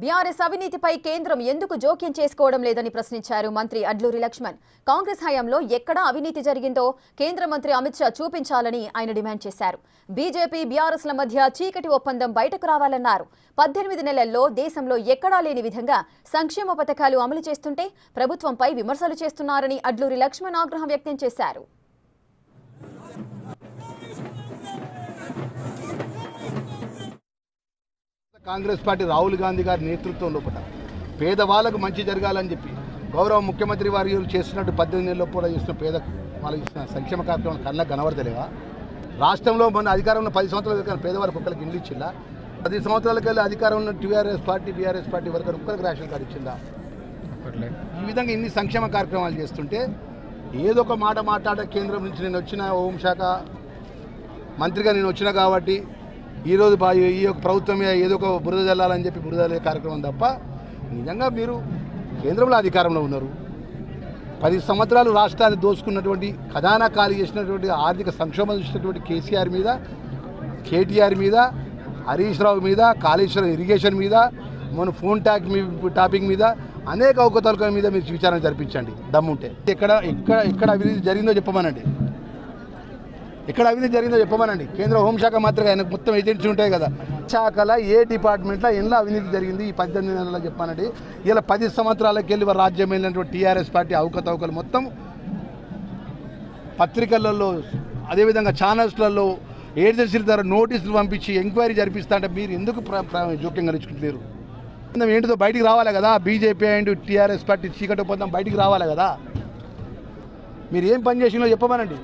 BRS అవినీతిపై కేంద్రం ఎందుకు జోక్యం చేసుకోవడం లేదని ప్రశ్నించారు మంత్రి అడ్లూరి లక్ష్మణ్. కాంగ్రెస్ హయాంలో ఎక్కడ అవినీతి జరిగిందో కేంద్ర మంత్రి అమిత్ షా చూపించాలని ఆయన డిమాండ్ చేశారు. బీజేపీ బీఆర్ఎస్ల మధ్య చీకటి ఒప్పందం బయటకు రావాలన్నారు. 18 నెలల్లో దేశంలో ఎక్కడా లేని విధంగా సంక్షేమ పథకాలు అమలు చేస్తుంటే ప్రభుత్వంపై విమర్శలు చేస్తున్నారని అడ్లూరి లక్ష్మణ్ ఆగ్రహం వ్యక్తం చేశారు. కాంగ్రెస్ పార్టీ రాహుల్ గాంధీ గారి నేతృత్వంలో పేదవాళ్ళకు మంచి జరగాలని చెప్పి గౌరవ ముఖ్యమంత్రి వారు చేస్తున్నట్టు 18 నెలల్లో కూడా చేస్తున్న పేద వాళ్ళకి ఇస్తున్న సంక్షేమ కార్యక్రమం కళ్ళకు కనబడతలేవా? రాష్ట్రంలో మన అధికారంలో 10 సంవత్సరాల పేదవారికి ఒక్కరికి ఇల్లు ఇచ్చిందా? 10 సంవత్సరాలకి వెళ్ళి అధికారంలో బీఆర్ఎస్ పార్టీ వరకు ఒక్కరికి రేషన్ కార్డు ఇచ్చిందా? ఈ విధంగా ఇన్ని సంక్షేమ కార్యక్రమాలు చేస్తుంటే ఏదో ఒక మాట మాట్లాడే కేంద్రం నుంచి నేను వచ్చిన హోంశాఖ మంత్రిగా నేను వచ్చినా కాబట్టి ఈరోజు ఈ యొక్క ప్రభుత్వం ఏదో ఒక బురద జల్లాలని చెప్పి బురద జల్లే కార్యక్రమం తప్ప నిజంగా మీరు కేంద్రంలో అధికారంలో ఉన్నారు. 10 సంవత్సరాలు రాష్ట్రాన్ని దోచుకున్నటువంటి ఖజానా ఖాళీ చేసినటువంటి ఆర్థిక సంక్షోభం చూసినటువంటి కేసీఆర్ మీద, కేటీఆర్ మీద, హరీష్ రావు మీద, కాళేశ్వరం ఇరిగేషన్ మీద, మన ఫోన్ టాపిక్ మీద అనేక అవకతవకల మీద మీరు విచారణ జరిపించండి దమ్ముంటే. ఎక్కడ అవినీతి జరిగిందో చెప్పమనండి. ఎక్కడ అవినీతి జరిగిందో చెప్పమనండి. కేంద్ర హోంశాఖ మాత్రమే ఆయనకు మొత్తం ఏజెన్సీ ఉంటాయి కదా, శాఖల ఏ డిపార్ట్మెంట్లో ఎన్నో అవినీతి జరిగింది ఈ 18 నెలల్లో చెప్పమనండి. ఇలా 10 సంవత్సరాలకి వెళ్ళి రాజ్యం వెళ్ళినటువంటి టీఆర్ఎస్ పార్టీ అవకతవకలు మొత్తం పత్రికలలో అదేవిధంగా ఛానల్స్లలో ఏజెన్సీల ద్వారా నోటీసులు పంపించి ఎంక్వైరీ జరిపిస్తా అంటే మీరు ఎందుకు జోక్యం కలిగించుకుంటున్నారు? ఏంటిదో బయటికి రావాలి కదా. బీజేపీ అండ్ టీఆర్ఎస్ పార్టీ చీకటి ఒప్పందం బయటికి రావాలి కదా. మీరు ఏం పని చేసినో చెప్పమనండి.